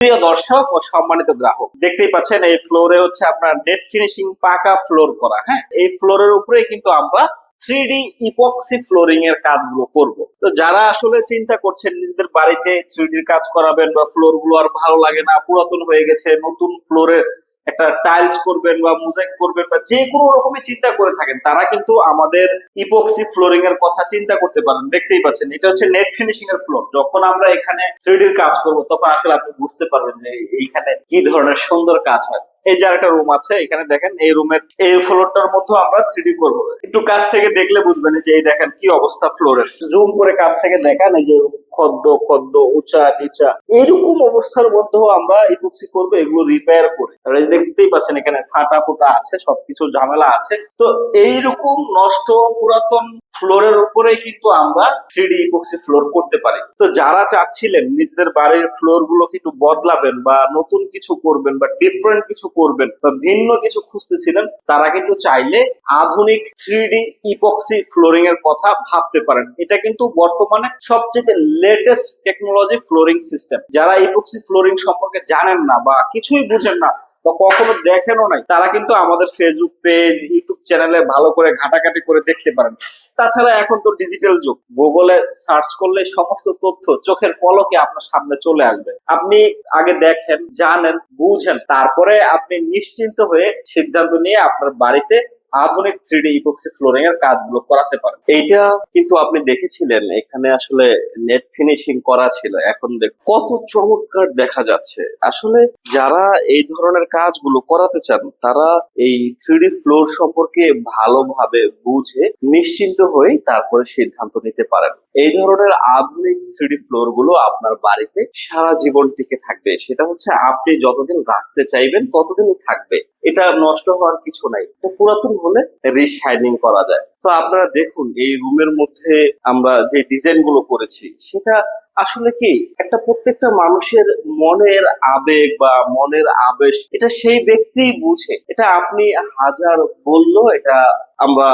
প্রিয় দর্শক ও সম্মানিত গ্রাহক, দেখতেই পাচ্ছেন এই ফ্লোরে হচ্ছে আপনার নেট ফিনিশিং পাকা ফ্লোর করা। হ্যাঁ, এই ফ্লোরের উপরে কিন্তু আমরা 3D ইপক্সি ফ্লোরিং এর কাজগুলো করব। তো যারা আসলে চিন্তা করছেন নিজেদের বাড়িতে 3D কাজ করাবেন বা ফ্লোর গুলো আর ভালো লাগে না, পুরাতন হয়ে গেছে, নতুন ফ্লোরে একটা টাইলস করবেন বা মোজাইক করবেন বা যে কোনো রকমের চিন্তা করে থাকেন, তারা কিন্তু আমাদের ইপক্সি ফ্লোরিং এর কথা চিন্তা করতে পারেন। দেখতেই পাচ্ছেন এটা হচ্ছে নেট ফিনিশিং এর ফ্লোর। যখন আমরা এখানে 3D এর কাজ করব তখন আসলে আপনি বুঝতে পারবেন যে এইখানে কি ধরনের সুন্দর কাজ হয়। এই যে একটা রুম আছে, এখানে দেখেন এই রুমের এই ফ্লোরটার মধ্যে আমরা 3D করব। একটু কাছ থেকে দেখলে বুঝবেন যে এই দেখেন কি অবস্থা ফ্লোরের। জুম করে কাছ থেকে দেখেন এই যে খদ্দ খদ্দ উঁচা নিচা এরকম অবস্থার মধ্যেও আমরা ইপক্সি করবো, এগুলো রিপেয়ার করে। আর এই দেখতেই পাচ্ছেন এখানে ফাটা ফোটা আছে, সবকিছু ঝামেলা আছে। তো এইরকম নষ্ট পুরাতন ফ্লোরের উপরেই কিন্তু আমরা 3D ইপক্সি ফ্লোর করতে পারি। তো যারা চাচ্ছিলেন নিজেদের বাড়ির ফ্লোর গুলোকে একটু বদলাবেন বা নতুন কিছু করবেন বা ডিফারেন্ট কিছু করবেন বা ভিন্ন কিছু খুঁজতেছিলেন, তারা কিন্তু চাইলে আধুনিক 3D ইপক্সি ফ্লোরিং এর কথা ভাবতে পারেন। এটা কিন্তু বর্তমানে সবচেয়ে লেটেস্ট টেকনোলজি ফ্লোরিং সিস্টেম। যারা ইপক্সি ফ্লোরিং সম্পর্কে জানেন না বা কিছুই বুঝেন না বা কখনো দেখেনও নাই, তারা কিন্তু আমাদের ফেসবুক পেজ, ইউটিউব চ্যানেলে ভালো করে ঘাটাঘাটি করে দেখতে পারেন। তাছাড়া এখন তো ডিজিটাল যুগ, গুগলে সার্চ করলে সমস্ত তথ্য চোখের পলকে আপনার সামনে চলে আসবে। আপনি আগে দেখেন, জানেন, বুঝেন, তারপরে আপনি নিশ্চিন্ত হয়ে সিদ্ধান্ত নিয়ে আপনার বাড়িতে আধুনিক 3D ইপক্সি ফ্লোরিং এর কাজগুলো করাতে পারেন। এইটা কিন্তু আপনি দেখেছিলেন এখানে আসলে নেট ফিনিশিং করা ছিল, এখন দেখ কত চমৎকার দেখা যাচ্ছে। আসলে যারা এই ধরনের কাজগুলো করাতে চান তারা এই 3D ফ্লোর সম্পর্কে ভালোভাবে বুঝে নিশ্চিন্ত হয়ে তারপরে সিদ্ধান্ত নিতে পারেন। এই ধরনের আধুনিক 3D ফ্লোর গুলো আপনার বাড়িতে সারা জীবন টিকে থাকবে। সেটা হচ্ছে আপনি যতদিন রাখতে চাইবেন ততদিনই থাকবে। এটা নষ্ট হওয়ার কিছু নাই। এটা পুরাতন হলে রিশাইনিং করা যায়। তো আপনারা দেখুন এই রুমের মধ্যে আমরা যে ডিজাইন গুলো করেছি সেটা আসলে কি একটা প্রত্যেকটা মানুষের মনের আবেগ বা মনের আবেশ, এটা সেই ব্যক্তিই বুঝে। এটা আপনি হাজার বললো এটা আমরা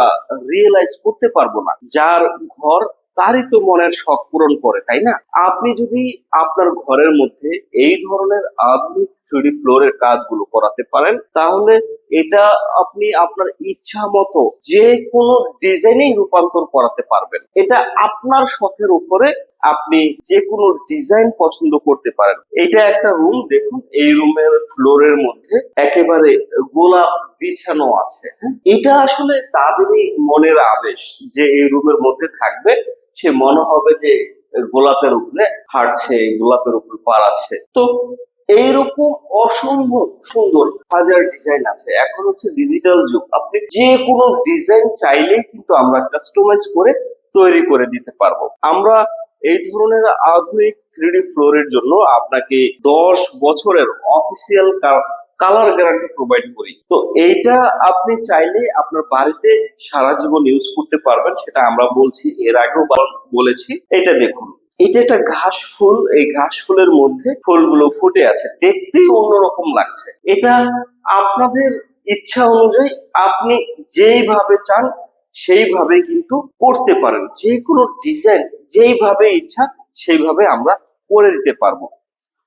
রিয়েলাইজ করতে পারবো না। যার ঘর তারই তো মনের শখ পূরণ করে, তাই না? আপনি যদি আপনার ঘরের মধ্যে এই ধরনের আধুনিক 3D ফ্লোরের কাজগুলো করাতে পারেন, তাহলে এটা আপনি আপনার ইচ্ছা মতো যে কোনো ডিজাইনেই রূপান্তর করাতে পারবেন। এটা আপনার শখের উপরে আপনি যে কোনো ডিজাইন পছন্দ করতে পারেন। এটা একটা রুম, দেখুন এই রুমের ফ্লোরের মধ্যে একেবারে গোলাপ বিছানো আছে। এটা আসলে তাদেরই মনের আবেশ যে এই রুমের মধ্যে থাকবে, সে মনে হবে যে গোলাপের উপরে হাঁটছে, গোলাপের উপর পাড়াচ্ছে। তো এইরকম অসম্ভব সুন্দর হাজার ডিজাইন আছে। এখন হচ্ছে ডিজিটাল যুগ, আপনি যে কোনো ডিজাইন চাইলেই কিন্তু আমরা কাস্টমাইজ করে তৈরি করে দিতে পারবো। আমরা এই ধরনের আধুনিক 3D ফ্লোরের জন্য আপনাকে 10 বছরের অফিসিয়াল কালার গ্যারান্টি প্রোভাইড করি। তো এইটা আপনি চাইলে আপনার বাড়িতে সারা জীবন ইউজ করতে পারবেন, সেটা আমরা বলছি, এর আগেও বলেছি। এটা দেখুন, এটা একটা ঘাস ফুল, এই ঘাস ফুলের মধ্যে ফুলগুলো ফুটে আছে, দেখতেই অন্যরকম লাগছে। এটা আপনাদের ইচ্ছা অনুযায়ী আপনি যেইভাবে চান সেইভাবে কিন্তু করতে পারেন। যে কোনো ডিজাইন যেইভাবে ইচ্ছা সেইভাবে আমরা করে দিতে পারবো।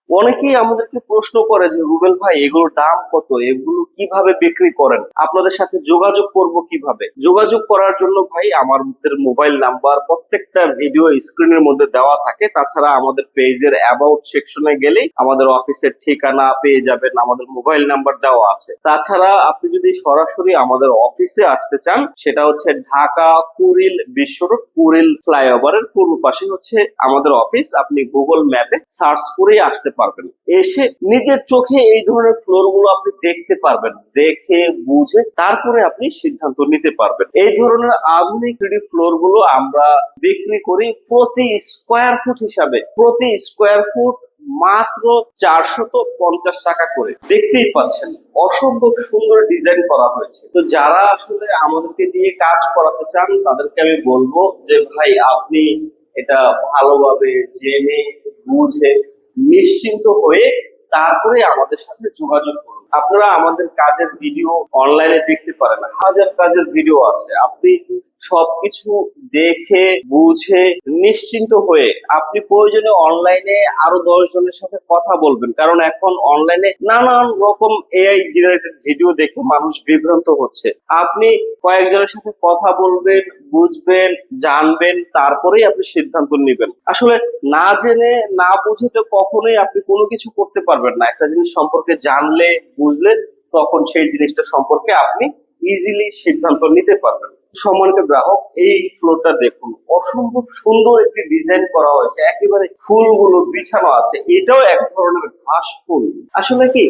অনেকেই আমাদেরকে প্রশ্ন করে যে রুবেল ভাই এগুলোর দাম কত, এগুলো কিভাবে বিক্রি করেন, আপনাদের সাথে যোগাযোগ করব কিভাবে? যোগাযোগ করার জন্য ভাই আমাদের মোবাইল নাম্বার প্রত্যেকটা ভিডিও স্ক্রিনের মধ্যে দেওয়া থাকে। তাছাড়া আমাদের পেজের অ্যাবাউট সেকশনে গেলেই আমাদের অফিসের ঠিকানা পেয়ে যাবেন, আমাদের মোবাইল নাম্বার দেওয়া আছে। তাছাড়া আপনি যদি সরাসরি আমাদের অফিসে আসতে চান, সেটা হচ্ছে ঢাকা কুড়িল বিশ্ব রোড, কুড়িল ফ্লাইওভারের পূর্ব পাশে হচ্ছে আমাদের অফিস। আপনি গুগল ম্যাপে সার্চ করেই আসতে পারবেন। এসে নিজের চোখে এই ধরনের ফ্লোর গুলো আপনি দেখতে পারবেন, দেখে বুঝে তারপরে আপনি সিদ্ধান্ত নিতে পারবেন। এই ধরনের আধুনিক 3D ফ্লোর গুলো আমরা বিক্রি করি প্রতি স্কোয়ার ফুট হিসাবে, প্রতি স্কোয়ার ফুট মাত্র 450 টাকা করে। দেখতেই পাচ্ছেন অসম্ভব সুন্দর ডিজাইন করা হয়েছে। তো যারা আসলে আমাদেরকে দিয়ে কাজ করাতে চান তাদেরকে আমি বলবো যে ভাই আপনি এটা ভালোভাবে জেনে বুঝে নিশ্চিন্ত হয়ে তারপরে আমাদের সাথে যোগাযোগ করুন। আপনারা আমাদের কাজের ভিডিও অনলাইনে দেখতে পারেন, হাজার কাজের ভিডিও আছে। আপনি সবকিছু দেখে বুঝে নিশ্চিন্ত হয়ে আপনি প্রয়োজনে অনলাইনে আরো 10 জনের সাথে কথা বলবেন, কারণ এখন অনলাইনে নানান রকম এআই জেনারেটেড ভিডিও দেখে মানুষ বিভ্রান্ত হচ্ছে। আপনি কয়েকজনের সাথে কথা বলবেন, বুঝবেন, জানবেন, তারপরেই আপনি সিদ্ধান্ত নেবেন। আসলে না জেনে না বুঝে তো কখনোই আপনি কোনো কিছু করতে পারবেন না। একটা জিনিস সম্পর্কে জানলে বুঝলে তখন সেই জিনিসটা সম্পর্কে আপনি ইজিলি সিদ্ধান্ত নিতে পারবেন। সম্মানিত গ্রাহক, এই ফ্লোরটা দেখুন, অসম্ভব সুন্দর একটি ডিজাইন করা হয়েছে, একেবারে ফুলগুলো বিছানো আছে, এটাও এক ধরনের ঘাস ফুল। আসলে কি,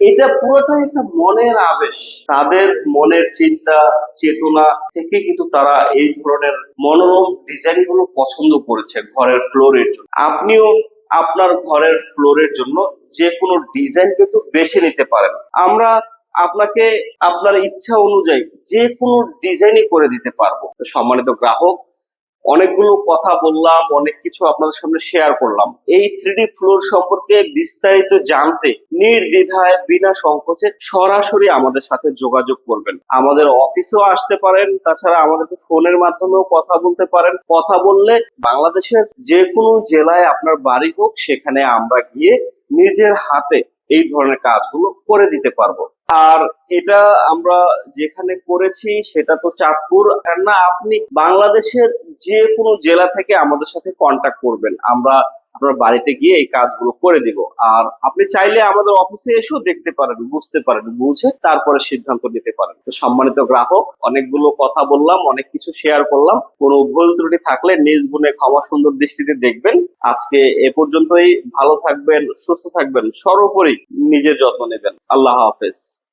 এটা পুরোটাই একটা মনের আবেশ, তাদের মনের চিন্তা চেতনা থেকে কিন্তু তারা এই ধরনের মনোরম ডিজাইন গুলো পছন্দ করেছে ঘরের ফ্লোরের জন্য। আপনিও আপনার ঘরের ফ্লোরের জন্য যে কোনো ডিজাইন কিন্তু বেছে নিতে পারেন। আমরা আপনাকে আপনার ইচ্ছা অনুযায়ী যে কোনো ডিজাইনই করে দিতে পারবো। তো সম্মানিত গ্রাহক, অনেকগুলো কথা বললাম, অনেক কিছু আপনাদের সামনে শেয়ার করলাম। এই 3D ফ্লোর সম্পর্কে বিস্তারিত জানতে নির্দ্বিধায় বিনা সংকোচে সরাসরি আমাদের সাথে যোগাযোগ করবেন। আমাদের অফিসেও আসতে পারেন, তাছাড়া আমাদেরকে ফোনের মাধ্যমেও কথা বলতে পারেন। কথা বললে বাংলাদেশের যে কোনো জেলায় আপনার বাড়ি হোক, সেখানে আমরা গিয়ে নিজের হাতে এই ধরনের কাজগুলো করে দিতে পারবো। আর এটা আমরা যেখানে করেছি সেটা তো চাঁদপুর না, আপনি বাংলাদেশের যে কোনো জেলা থেকে আমাদের সাথে কন্টাক্ট করবেন, আমরা আপনার বাড়িতে গিয়ে এই কাজগুলো করে দিব। আর আপনি চাইলে আমাদের অফিসে এসেও দেখতে পারেন, বুঝতে পারেন, বুঝে তারপরে সিদ্ধান্ত নিতে পারেন। তো সম্মানিত গ্রাহক, অনেকগুলো কথা বললাম, অনেক কিছু শেয়ার করলাম, কোনো ভুল ত্রুটি থাকলে নিজ গুণে ক্ষমা সুন্দর দৃষ্টিতে দেখবেন। আজকে এ পর্যন্তই। ভালো থাকবেন, সুস্থ থাকবেন, সর্বোপরি নিজের যত্ন নেবেন। আল্লাহ হাফেজ।